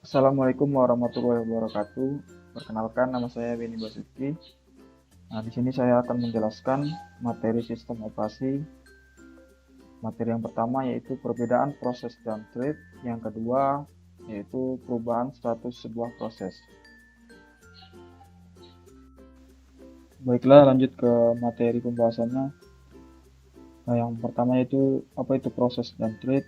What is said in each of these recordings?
Assalamualaikum warahmatullahi wabarakatuh. Perkenalkan, nama saya Beni Basuki. Di sini saya akan menjelaskan materi sistem operasi. Materi yang pertama yaitu perbedaan proses dan thread. Yang kedua yaitu perubahan status sebuah proses. Baiklah, lanjut ke materi pembahasannya. Yang pertama yaitu apa itu proses dan thread.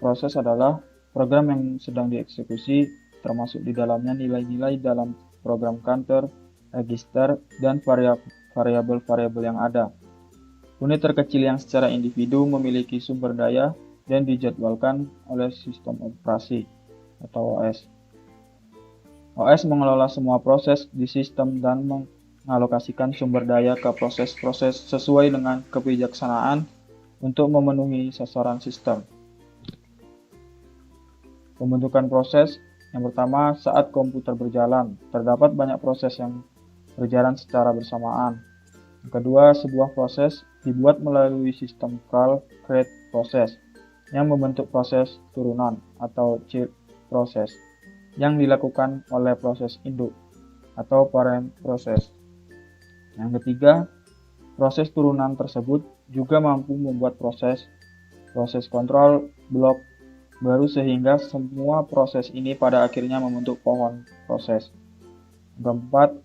Proses adalah program yang sedang dieksekusi, termasuk di dalamnya nilai-nilai dalam program counter, register, dan variabel-variabel yang ada. Unit terkecil yang secara individu memiliki sumber daya dan dijadwalkan oleh sistem operasi atau OS. OS mengelola semua proses di sistem dan mengalokasikan sumber daya ke proses-proses sesuai dengan kebijaksanaan untuk memenuhi sasaran sistem. Pembentukan proses. Yang pertama, saat komputer berjalan, terdapat banyak proses yang berjalan secara bersamaan. Yang kedua, sebuah proses dibuat melalui sistem call create process yang membentuk proses turunan atau child process yang dilakukan oleh proses induk atau parent process. Yang ketiga, proses turunan tersebut juga mampu membuat proses kontrol blok baru sehingga semua proses ini pada akhirnya membentuk pohon proses. Keempat,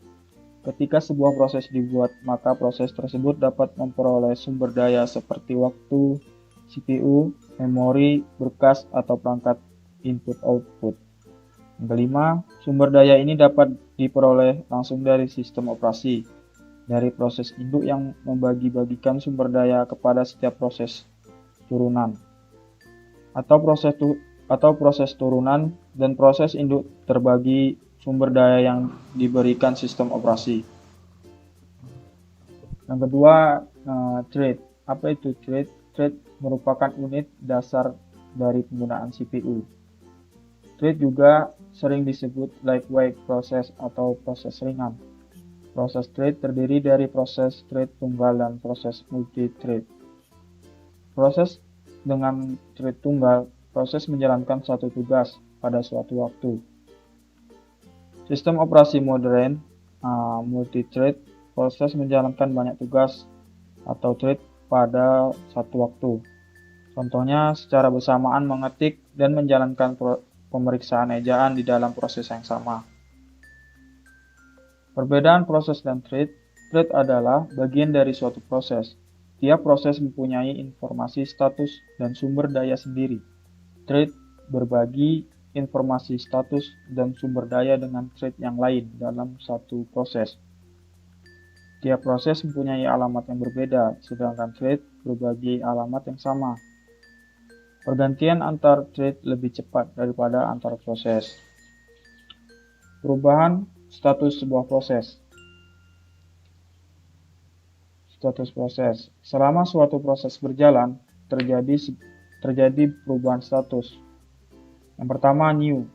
ketika sebuah proses dibuat, maka proses tersebut dapat memperoleh sumber daya seperti waktu, CPU, memori, berkas, atau perangkat input-output. Yang kelima, sumber daya ini dapat diperoleh langsung dari sistem operasi, dari proses induk yang membagi-bagikan sumber daya kepada setiap proses turunan. Atau proses turunan dan proses induk terbagi sumber daya yang diberikan sistem operasi. Yang kedua, thread. Apa itu thread? Thread merupakan unit dasar dari penggunaan CPU. Thread juga sering disebut lightweight process atau proses ringan. Proses thread terdiri dari proses thread tunggal dan proses multi-thread. Proses dengan thread tunggal, proses menjalankan satu tugas pada suatu waktu. Sistem operasi modern, multi-thread, proses menjalankan banyak tugas atau thread pada satu waktu. Contohnya, secara bersamaan mengetik dan menjalankan pemeriksaan ejaan di dalam proses yang sama. Perbedaan proses dan thread. Thread adalah bagian dari suatu proses. Tiap proses mempunyai informasi status dan sumber daya sendiri. Thread berbagi informasi status dan sumber daya dengan thread yang lain dalam satu proses. Tiap proses mempunyai alamat yang berbeda, sedangkan thread berbagi alamat yang sama. Pergantian antar thread lebih cepat daripada antar proses. Perubahan status sebuah proses. Status proses. Selama suatu proses berjalan, terjadi perubahan status. Yang pertama, new,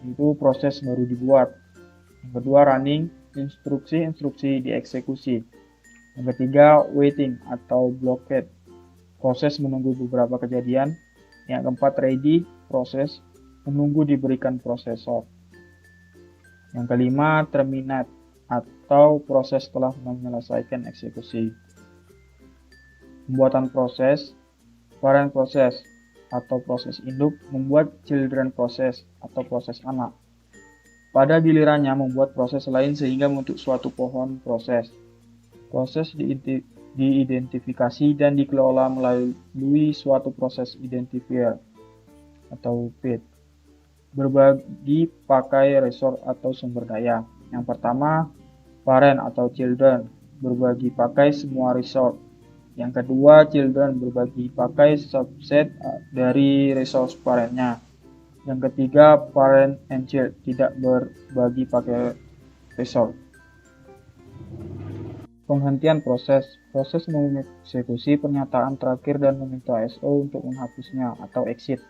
itu proses baru dibuat. Yang kedua, running, instruksi-instruksi dieksekusi. Yang ketiga, waiting atau blockade, proses menunggu beberapa kejadian. Yang keempat, ready, proses menunggu diberikan prosesor. Yang kelima, terminate atau proses telah menyelesaikan eksekusi. Pembuatan proses, parent proses atau proses induk membuat children proses atau proses anak. Pada gilirannya membuat proses lain sehingga membentuk suatu pohon proses. Proses diidentifikasi dan dikelola melalui suatu proses identifier atau PID. Berbagi pakai resource atau sumber daya. Yang pertama, parent atau children berbagi pakai semua resource. Yang kedua, children berbagi pakai subset dari resource parentnya. Yang ketiga, parent and child tidak berbagi pakai resource. Penghentian proses. Proses mengeksekusi pernyataan terakhir dan meminta SO untuk menghapusnya atau exit.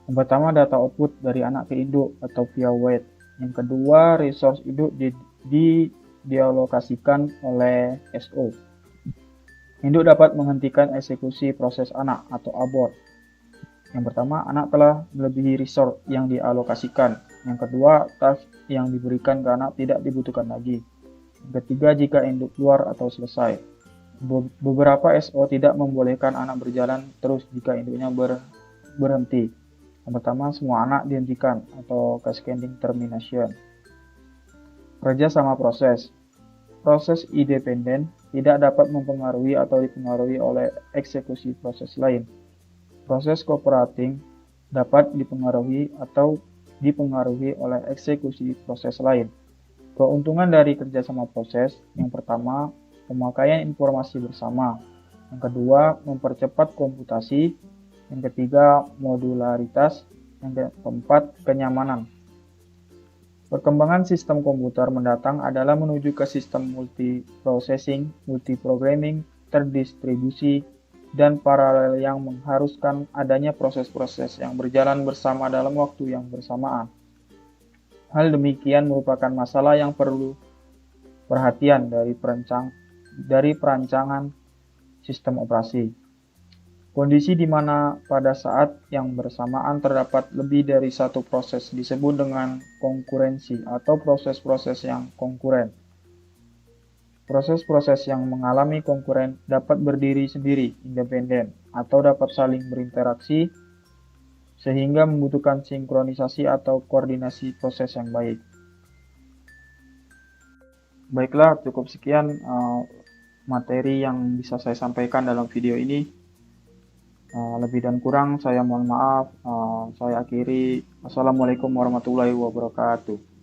Yang pertama, data output dari anak ke induk atau via wait. Yang kedua, resource induk dialokasikan oleh SO. Induk dapat menghentikan eksekusi proses anak atau abort. Yang pertama, anak telah melebihi resource yang dialokasikan. Yang kedua, task yang diberikan ke anak tidak dibutuhkan lagi. Yang ketiga, jika induk keluar atau selesai. Beberapa SO tidak membolehkan anak berjalan terus jika induknya berhenti. Yang pertama, semua anak dihentikan atau cascading termination. Kerja sama proses. Proses independen tidak dapat mempengaruhi atau dipengaruhi oleh eksekusi proses lain. Proses cooperating dapat dipengaruhi atau dipengaruhi oleh eksekusi proses lain. Keuntungan dari kerjasama proses, yang pertama, pemakaian informasi bersama. Yang kedua, mempercepat komputasi. Yang ketiga, modularitas. Yang keempat, kenyamanan. Perkembangan sistem komputer mendatang adalah menuju ke sistem multiprocessing, multiprogramming, terdistribusi, dan paralel yang mengharuskan adanya proses-proses yang berjalan bersama dalam waktu yang bersamaan. Hal demikian merupakan masalah yang perlu perhatian dari perancangan sistem operasi. Kondisi di mana pada saat yang bersamaan terdapat lebih dari satu proses disebut dengan konkurensi atau proses-proses yang konkuren. Proses-proses yang mengalami konkuren dapat berdiri sendiri, independen, atau dapat saling berinteraksi sehingga membutuhkan sinkronisasi atau koordinasi proses yang baik. Baiklah, cukup sekian materi yang bisa saya sampaikan dalam video ini. Lebih dan kurang saya mohon maaf. Saya akhiri. Wassalamualaikum warahmatullahi wabarakatuh.